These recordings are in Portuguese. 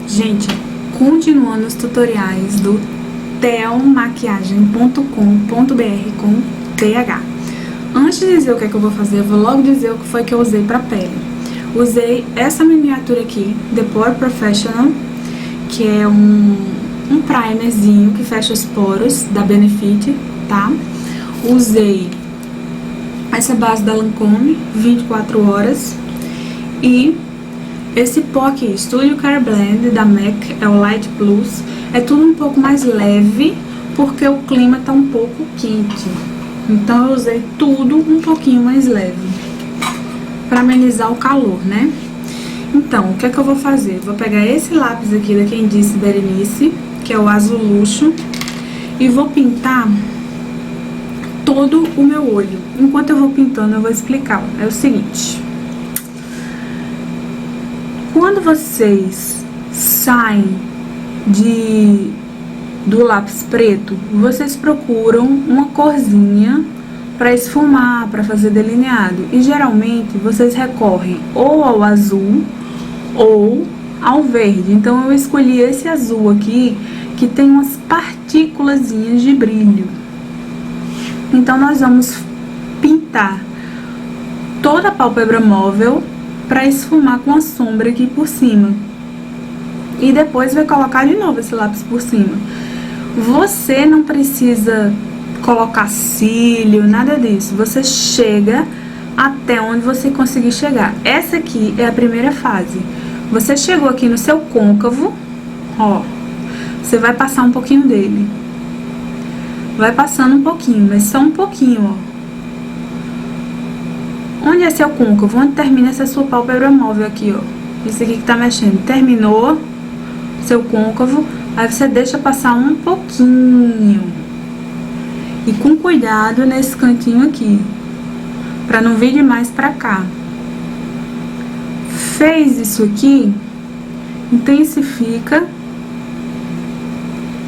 Gente, continuando os tutoriais do teomaquiagem.com.br com TH. Antes de dizer o que é que eu vou fazer, eu vou logo dizer o que foi que eu usei pra pele. Usei essa miniatura aqui, The Pore Professional, que é um primerzinho que fecha os poros da Benefit, tá? Usei essa base da Lancôme, 24 horas, e esse pó aqui, Studio Care Blend da MAC, é o Light Plus. É tudo um pouco mais leve, porque o clima tá um pouco quente. Então eu usei tudo um pouquinho mais leve, pra amenizar o calor, né? Então, o que é que eu vou fazer? Vou pegar esse lápis aqui da Quem Disse Berenice, que é o Azul Luxo, e vou pintar todo o meu olho. Enquanto eu vou pintando, eu vou explicar. É o seguinte: quando vocês saem do lápis preto, vocês procuram uma corzinha para esfumar, para fazer delineado. E geralmente vocês recorrem ou ao azul ou ao verde. Então eu escolhi esse azul aqui, que tem umas partículazinhas de brilho. Então nós vamos pintar toda a pálpebra móvel para esfumar com a sombra aqui por cima. E depois vai colocar de novo esse lápis por cima. Você não precisa colocar cílio, nada disso. Você chega até onde você conseguir chegar. Essa aqui é a primeira fase. Você chegou aqui no seu côncavo, ó. Você vai passar um pouquinho dele. Vai passando um pouquinho, mas só um pouquinho, ó. Onde é seu côncavo? Onde termina essa sua pálpebra móvel aqui, ó? Isso aqui que tá mexendo. Terminou seu côncavo, aí você deixa passar um pouquinho. E com cuidado nesse cantinho aqui, pra não vir demais pra cá. Fez isso aqui, intensifica.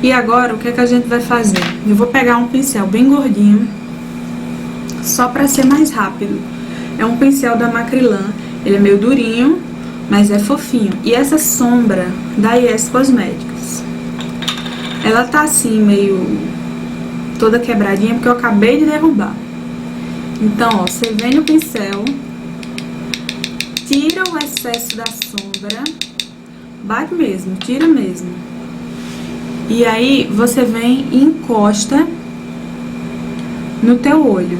E agora, o que é que a gente vai fazer? Eu vou pegar um pincel bem gordinho, só pra ser mais rápido. É um pincel da Macrylan, ele é meio durinho, mas é fofinho. E essa sombra da Yes Cosmetics, ela tá assim, meio toda quebradinha, porque eu acabei de derrubar. Então, ó, você vem no pincel, tira o excesso da sombra, bate mesmo, tira mesmo. E aí, você vem e encosta no teu olho.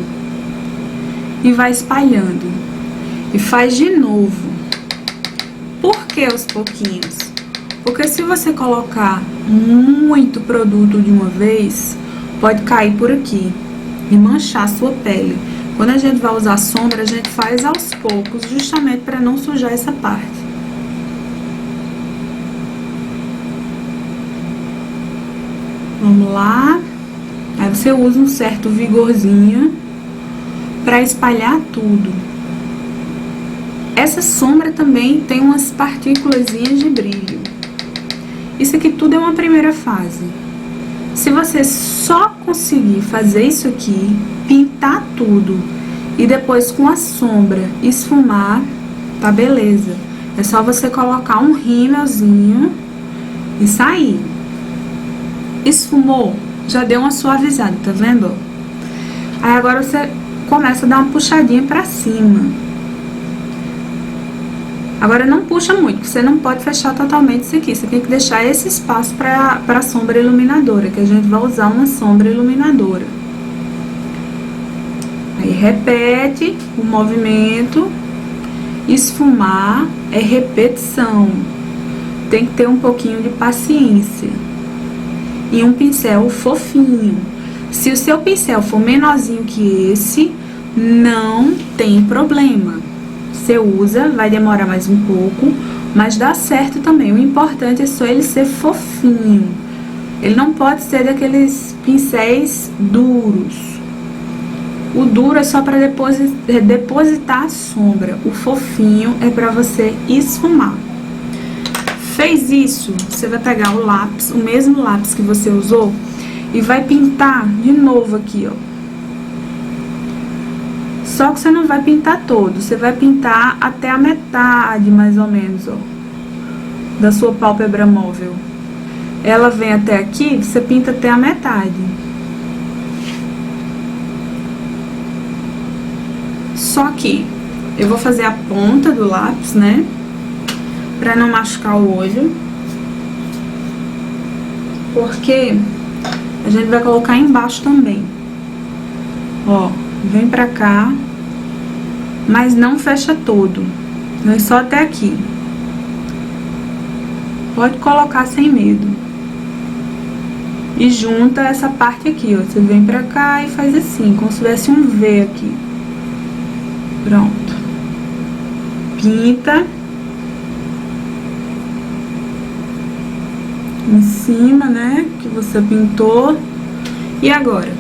E vai espalhando. E faz de novo. Por que aos pouquinhos? Porque se você colocar muito produto de uma vez, pode cair por aqui e manchar a sua pele. Quando a gente vai usar sombra, a gente faz aos poucos, justamente para não sujar essa parte. Vamos lá. Aí você usa um certo vigorzinho para espalhar tudo. Essa sombra também tem umas partículazinhas de brilho. Isso aqui tudo é uma primeira fase. Se você só conseguir fazer isso aqui, pintar tudo e depois com a sombra esfumar, tá beleza. É só você colocar um rímelzinho e sair. Esfumou, já deu uma suavizada, tá vendo? Aí agora você começa a dar uma puxadinha pra cima. Agora não puxa muito, porque você não pode fechar totalmente isso aqui. Você tem que deixar esse espaço pra sombra iluminadora, que a gente vai usar uma sombra iluminadora. Aí repete o movimento. Esfumar é repetição. Tem que ter um pouquinho de paciência. E um pincel fofinho. Se o seu pincel for menorzinho que esse, não tem problema. Você usa, vai demorar mais um pouco, mas dá certo também. O importante é só ele ser fofinho. Ele não pode ser daqueles pincéis duros. O duro é só para depositar a sombra. O fofinho é para você esfumar. Fez isso, você vai pegar o lápis, o mesmo lápis que você usou, e vai pintar de novo aqui, ó. Só que você não vai pintar todo, você vai pintar até a metade, mais ou menos, ó. da sua pálpebra móvel, ela vem até aqui, você pinta até a metade. Só que eu vou fazer a ponta do lápis, né? Pra não machucar o olho. Porque a gente vai colocar embaixo também. Ó, vem pra cá. Mas não fecha todo. Vem só até aqui. Pode colocar sem medo. E junta essa parte aqui, ó. Você vem pra cá e faz assim, como se tivesse um V aqui. Pronto. Pinta. Em cima, né, que você pintou. E agora?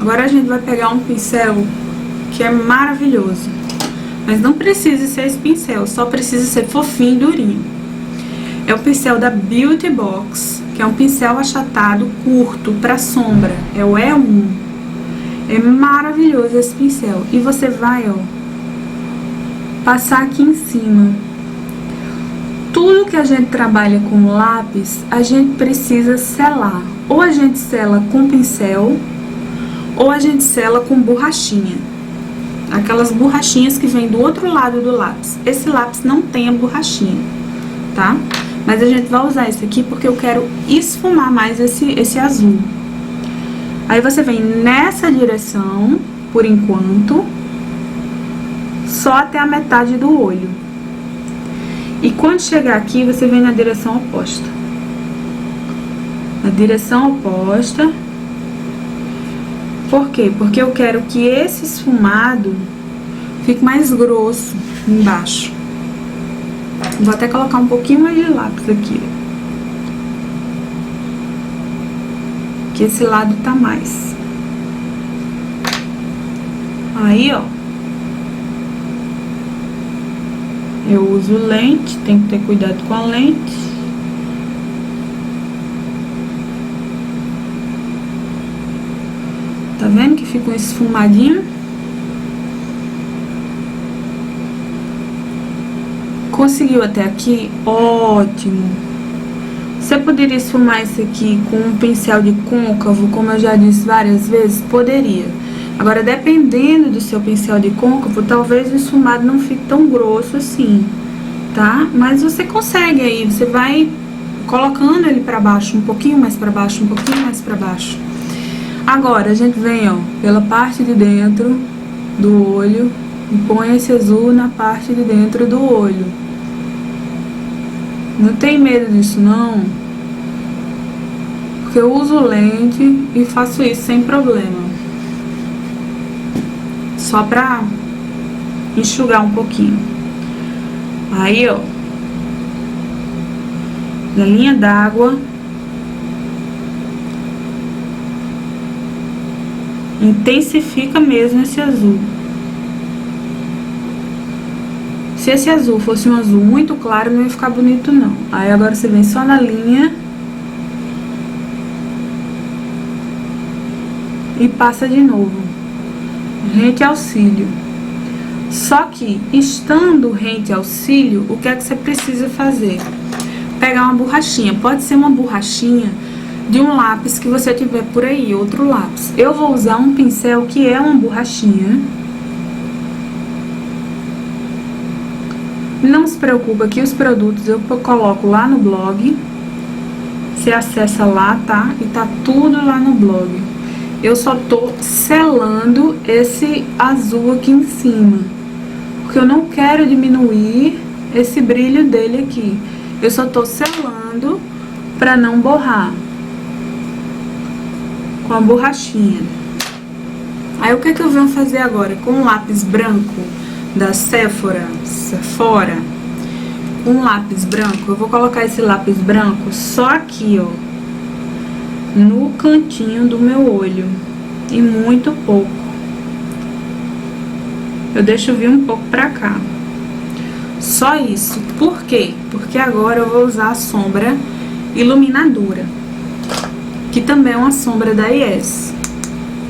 Agora a gente vai pegar um pincel que é maravilhoso. Mas não precisa ser esse pincel, só precisa ser fofinho e durinho. É o pincel da Beauty Box, que é um pincel achatado curto para sombra. É o E1. É maravilhoso esse pincel. E você vai, ó, passar aqui em cima. Tudo que a gente trabalha com lápis, a gente precisa selar. Ou a gente sela com pincel, ou a gente sela com borrachinha. Aquelas borrachinhas que vem do outro lado do lápis. Esse lápis não tem a borrachinha, tá? Mas a gente vai usar esse aqui porque eu quero esfumar mais esse azul. Aí você vem nessa direção, por enquanto, só até a metade do olho. E quando chegar aqui, você vem na direção oposta. Na direção oposta. Por quê? Porque eu quero que esse esfumado fique mais grosso embaixo. Vou até colocar um pouquinho mais de lápis aqui. Que esse lado tá mais. Aí, ó. Eu uso lente, tem que ter cuidado com a lente. Tá vendo que fica um esfumadinho? Conseguiu até aqui? Ótimo! Você poderia esfumar isso aqui com um pincel de côncavo, como eu já disse várias vezes? Poderia. Agora, dependendo do seu pincel de côncavo, talvez o esfumado não fique tão grosso assim, tá? Mas você consegue aí, você vai colocando ele pra baixo, um pouquinho mais pra baixo, um pouquinho mais pra baixo. Agora, a gente vem, ó, pela parte de dentro do olho e põe esse azul na parte de dentro do olho. Não tem medo disso, não. Porque eu uso lente e faço isso sem problema. Só pra enxugar um pouquinho. Aí, ó. Na linha d'água. Intensifica mesmo esse azul. Se esse azul fosse um azul muito claro, não ia ficar bonito, não. Aí agora você vem só na linha. E passa de novo. Rente ao cílio. Só que, estando rente ao cílio, o que é que você precisa fazer? Pegar uma borrachinha. Pode ser uma borrachinha de um lápis que você tiver por aí, outro lápis. Eu vou usar um pincel que é uma borrachinha. Não se preocupa que os produtos eu coloco lá no blog. Você acessa lá, tá? E tá tudo lá no blog. Eu só tô selando esse azul aqui em cima. Porque eu não quero diminuir esse brilho dele aqui. Eu só tô selando pra não borrar. Com a borrachinha. Aí o que é que eu venho fazer agora? Com um lápis branco da Sephora, com um lápis branco, eu vou colocar esse lápis branco só aqui, ó, no cantinho do meu olho, e muito pouco. Eu deixo vir um pouco pra cá. Só isso. Por quê? Porque agora eu vou usar a sombra iluminadora, que também é uma sombra da Yes,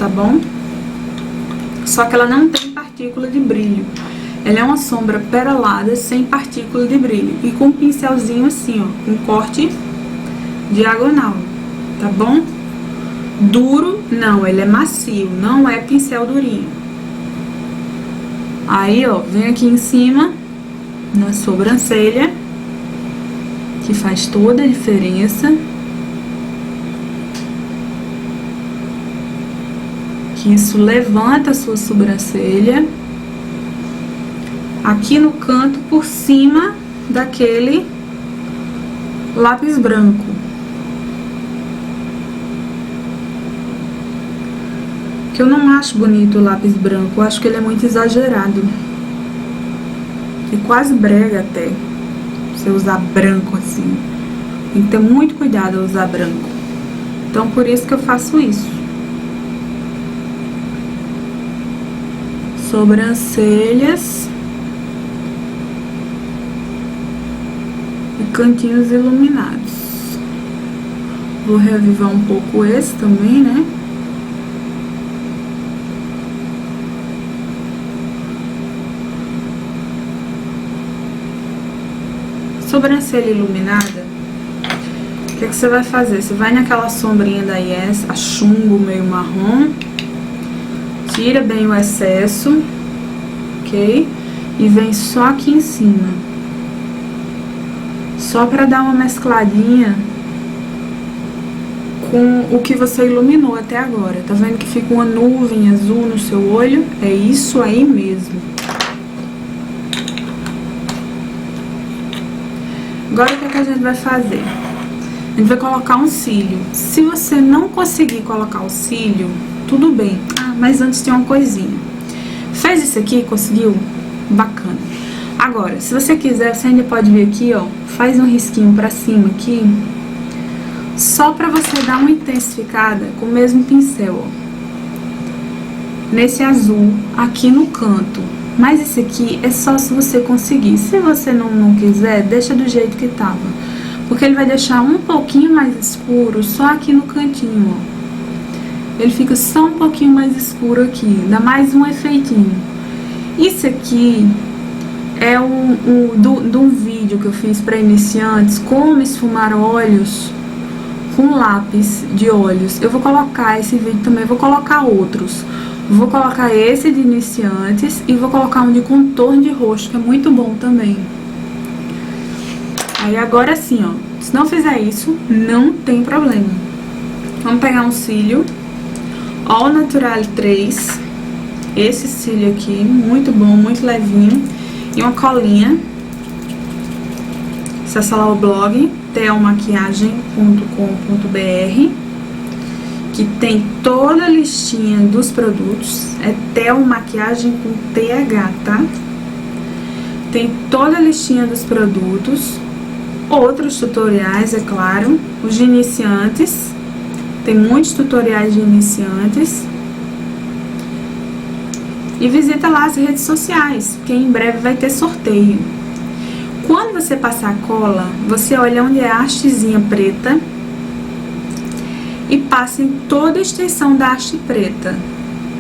tá bom? Só que ela não tem partícula de brilho. Ela é uma sombra perolada, sem partícula de brilho. E com um pincelzinho assim, ó, com corte diagonal, tá bom? Duro, não, ele é macio, não é pincel durinho. Aí, ó, vem aqui em cima, na sobrancelha, que faz toda a diferença. Que isso levanta a sua sobrancelha. Aqui no canto, por cima daquele lápis branco. Que eu não acho bonito o lápis branco, eu acho que ele é muito exagerado. E quase brega até, você usar branco assim. Tem que ter muito cuidado ao usar branco. Então, por isso que eu faço isso. Sobrancelhas. E cantinhos iluminados. Vou reavivar um pouco esse também, né? Sobrancelha iluminada, o que você vai fazer? Você vai naquela sombrinha da Yes, a chumbo meio marrom, tira bem o excesso, ok? E vem só aqui em cima, só pra dar uma mescladinha com o que você iluminou até agora. Tá vendo que fica uma nuvem azul no seu olho? É isso aí mesmo. Agora o que a gente vai fazer? A gente vai colocar um cílio. Se você não conseguir colocar o cílio, tudo bem. Ah, mas antes tem uma coisinha. Fez isso aqui, conseguiu? Bacana. Agora, se você quiser, você ainda pode vir aqui, ó. Faz um risquinho pra cima aqui. Só pra você dar uma intensificada com o mesmo pincel, ó. Nesse azul, aqui no canto. Mas esse aqui é só se você conseguir. Se você não quiser, deixa do jeito que tava. Porque ele vai deixar um pouquinho mais escuro só aqui no cantinho, ó. Ele fica só um pouquinho mais escuro aqui. Dá mais um efeitinho. Isso aqui é de um vídeo que eu fiz para iniciantes. Como esfumar olhos com lápis de olhos. Eu vou colocar esse vídeo também, vou colocar outros. Vou colocar esse de iniciantes e vou colocar um de contorno de rosto, que é muito bom também. Aí agora sim, ó, se não fizer isso, não tem problema. Vamos pegar um cílio All Natural 3. Esse cílio aqui, muito bom, muito levinho. E uma colinha. Acessa lá o blog teomaquiagem.com.br, que tem toda a listinha dos produtos. É Theo Maquiagem com TH, tá? Tem toda a listinha dos produtos. Outros tutoriais, é claro. Os de iniciantes. Tem muitos tutoriais de iniciantes. E visita lá as redes sociais, que em breve vai ter sorteio. Quando você passar a cola, você olha onde é a hastezinha preta e passa em toda a extensão da haste preta,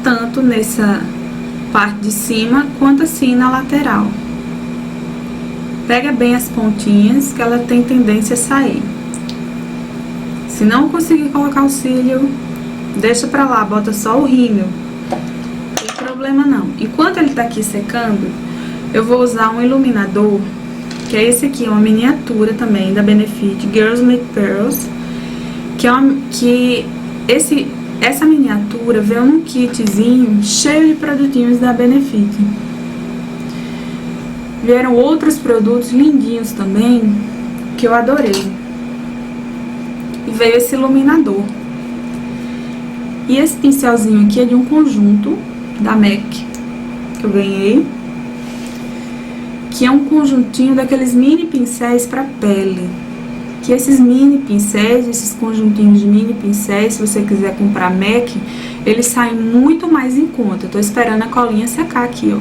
tanto nessa parte de cima quanto assim na lateral. Pega bem as pontinhas, que ela tem tendência a sair. Se não conseguir colocar o cílio, deixa pra lá, bota só o rímel. Não tem problema não. Enquanto ele tá aqui secando, eu vou usar um iluminador, que é esse aqui, uma miniatura também da Benefit, Girls Make Pearls, essa miniatura veio num kitzinho cheio de produtinhos da Benefit. Vieram outros produtos lindinhos também, que eu adorei. E veio esse iluminador. E esse pincelzinho aqui é de um conjunto da MAC, que eu ganhei. Que é um conjuntinho daqueles mini pincéis para pele. Que esses mini pincéis, esses conjuntinhos de mini pincéis, se você quiser comprar MAC, eles saem muito mais em conta. Eu tô esperando a colinha secar aqui, ó.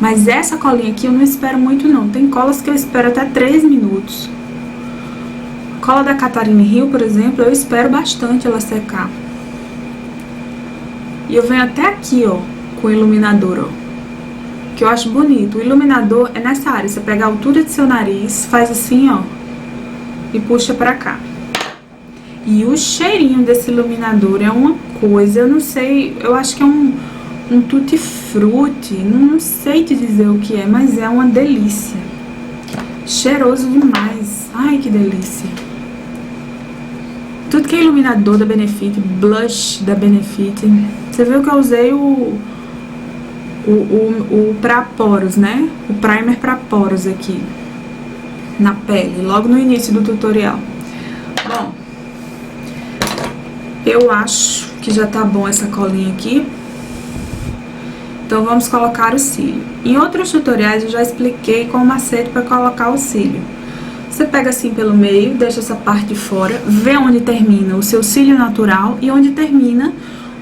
Mas essa colinha aqui eu não espero muito não. Tem colas que eu espero até 3 minutos. A cola da Catarina Hill, por exemplo, eu espero bastante ela secar. E eu venho até aqui, ó, com o iluminador, ó. que eu acho bonito. O iluminador é nessa área, você pega a altura do seu nariz, faz assim, ó, e puxa pra cá. E o cheirinho desse iluminador é uma coisa, eu não sei, eu acho que é um tutti frutti, não sei te dizer o que é, mas é uma delícia. Cheiroso demais, ai que delícia. Tudo que é iluminador da Benefit, blush da Benefit. Você viu que eu usei o pra poros, né? O primer pra poros aqui na pele, logo no início do tutorial. Bom, eu acho que já tá bom essa colinha aqui. Então vamos colocar o cílio. Em outros tutoriais eu já expliquei qual o macete para colocar o cílio. Você pega assim pelo meio, deixa essa parte de fora, vê onde termina o seu cílio natural e onde termina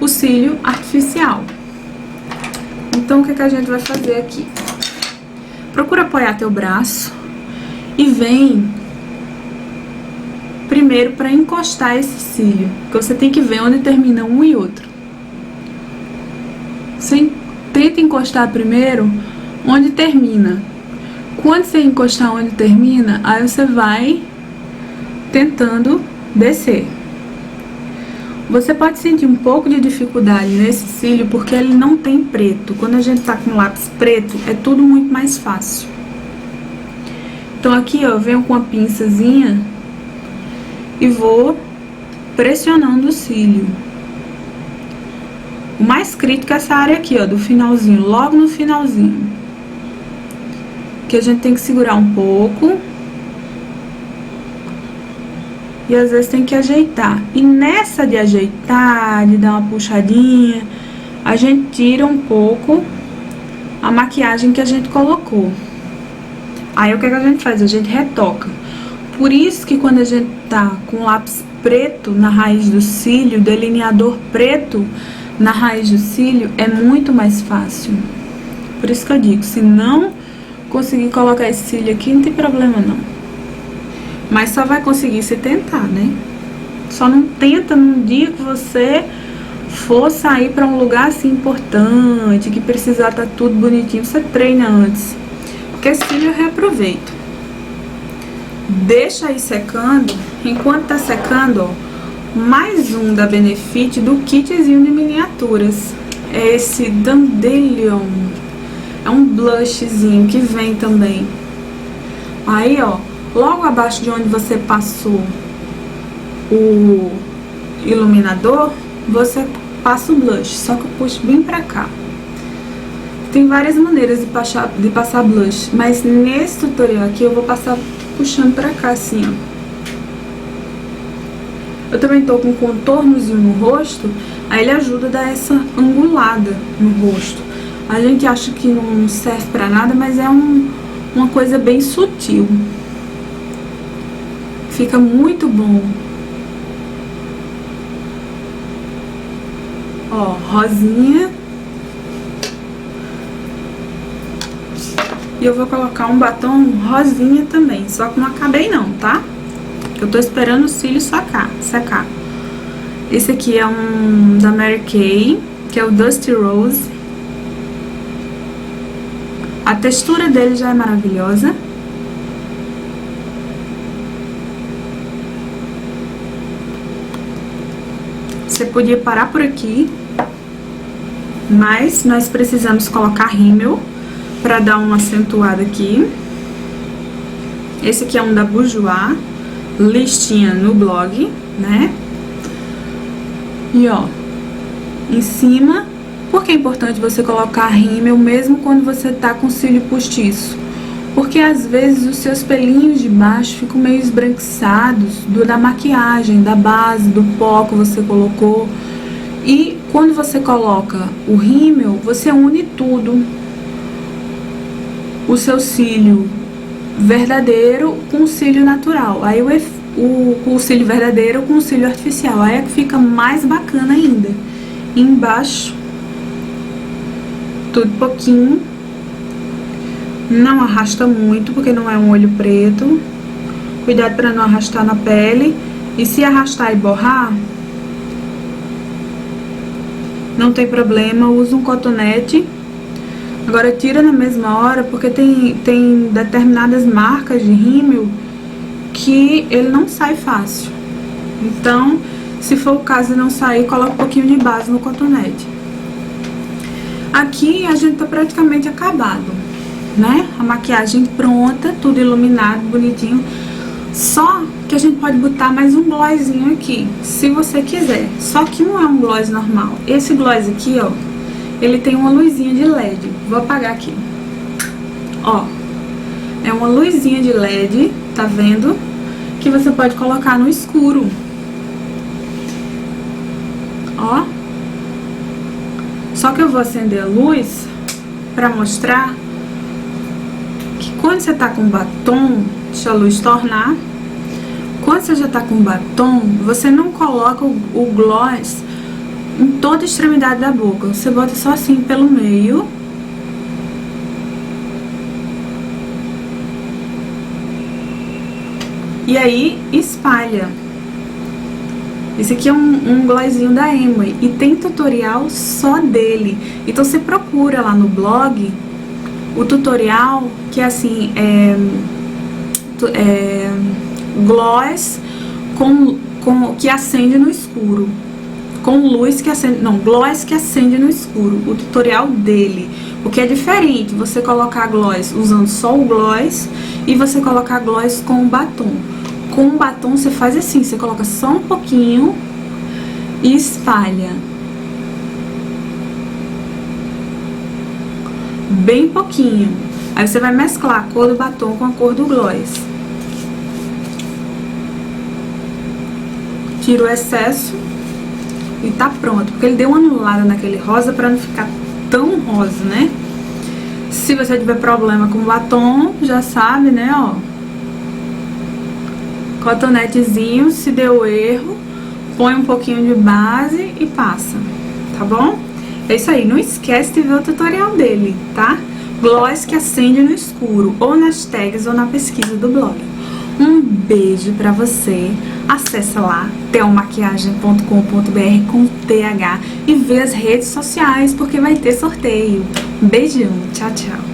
o cílio artificial. Então o que a gente vai fazer aqui? Procura apoiar teu braço e vem primeiro para encostar esse cílio, porque você tem que ver onde termina um e outro. Você tenta encostar primeiro onde termina. Quando você encostar onde termina, aí você vai tentando descer. Você pode sentir um pouco de dificuldade nesse cílio porque ele não tem preto. Quando a gente tá com lápis preto, é tudo muito mais fácil. Então aqui, ó, eu venho com a pinçazinha e vou pressionando o cílio. O mais crítico é essa área aqui, ó, do finalzinho, logo no finalzinho. Que a gente tem que segurar um pouco. E às vezes tem que ajeitar. E nessa de ajeitar, de dar uma puxadinha, a gente tira um pouco a maquiagem que a gente colocou. Aí o que a gente faz? A gente retoca. Por isso que quando a gente tá com lápis preto na raiz do cílio, delineador preto na raiz do cílio, é muito mais fácil. Por isso que eu digo, se não conseguir colocar esse cílio aqui, não tem problema não. Mas só vai conseguir se tentar, né? Só não tenta num dia que você for sair pra um lugar assim importante, que precisar tá tudo bonitinho, você treina antes. Porque esse cílio eu reaproveito. Deixa aí secando. Enquanto tá secando, ó, mais um da Benefit do kitzinho de miniaturas. É esse Dandelion. É um blushzinho que vem também. Aí, ó, logo abaixo de onde você passou o iluminador, você passa o blush, só que eu puxo bem pra cá. Tem várias maneiras de passar blush, mas nesse tutorial aqui eu vou passar puxando pra cá, assim, ó. Eu também tô com um contornozinho no rosto, aí ele ajuda a dar essa angulada no rosto. A gente acha que não serve pra nada, mas é uma coisa bem sutil. Fica muito bom. Ó, rosinha. E eu vou colocar um batom rosinha também, só que não acabei não, tá? Eu tô esperando o cílio secar. Esse aqui é um da Mary Kay, que é o Dusty Rose. A textura dele já é maravilhosa. Você podia parar por aqui, mas nós precisamos colocar rímel para dar uma acentuada aqui. Esse aqui é um da Bourjois, listinha no blog, né? E ó, em cima. Por que é importante você colocar rímel mesmo quando você tá com cílio postiço? Porque às vezes os seus pelinhos de baixo ficam meio esbranquiçados da maquiagem, da base, do pó que você colocou. E quando você coloca o rímel, você une tudo. O seu cílio verdadeiro com o cílio natural. Aí o cílio verdadeiro com o cílio artificial. Aí é que fica mais bacana ainda. E embaixo, tudo pouquinho. Não arrasta muito, porque não é um olho preto. Cuidado para não arrastar na pele. E se arrastar e borrar, não tem problema. Usa um cotonete Agora tira na mesma hora, porque tem determinadas marcas de rímel que ele não sai fácil. Então, se for o caso de não sair, coloca um pouquinho de base no cotonete. Aqui a gente tá praticamente acabado, né? A maquiagem pronta, tudo iluminado, bonitinho. Só que a gente pode botar mais um glossinho aqui, se você quiser. Só que não é um gloss normal. Esse gloss aqui, ó, ele tem uma luzinha de LED. Vou apagar aqui. Ó, é uma luzinha de LED, tá vendo? Que você pode colocar no escuro. Ó. Só que eu vou acender a luz pra mostrar que quando você tá com batom, deixa a luz tornar. Quando você já tá com batom, você não coloca o gloss em toda a extremidade da boca. Você bota só assim pelo meio. E aí, espalha. Esse aqui é um glossinho da Amway. E tem tutorial só dele. Então, você procura lá no blog o tutorial, que é assim, gloss que acende no escuro. Com luz que acende, não, gloss que acende no escuro, o tutorial dele. Porque é diferente você colocar gloss usando só o gloss e você colocar gloss com o batom. Com o batom você faz assim, você coloca só um pouquinho e espalha. Bem pouquinho. Aí você vai mesclar a cor do batom com a cor do gloss. Tira o excesso e tá pronto, porque ele deu uma anulada naquele rosa pra não ficar tão rosa, né? Se você tiver problema com batom, já sabe, né, ó. Cotonetezinho, se deu erro, põe um pouquinho de base e passa, tá bom? É isso aí, não esquece de ver o tutorial dele, tá? Gloss que acende no escuro, ou nas tags ou na pesquisa do blog. Um beijo pra você, acessa lá, theomaquiagem.com.br com TH e vê as redes sociais, porque vai ter sorteio. Beijão, tchau, tchau.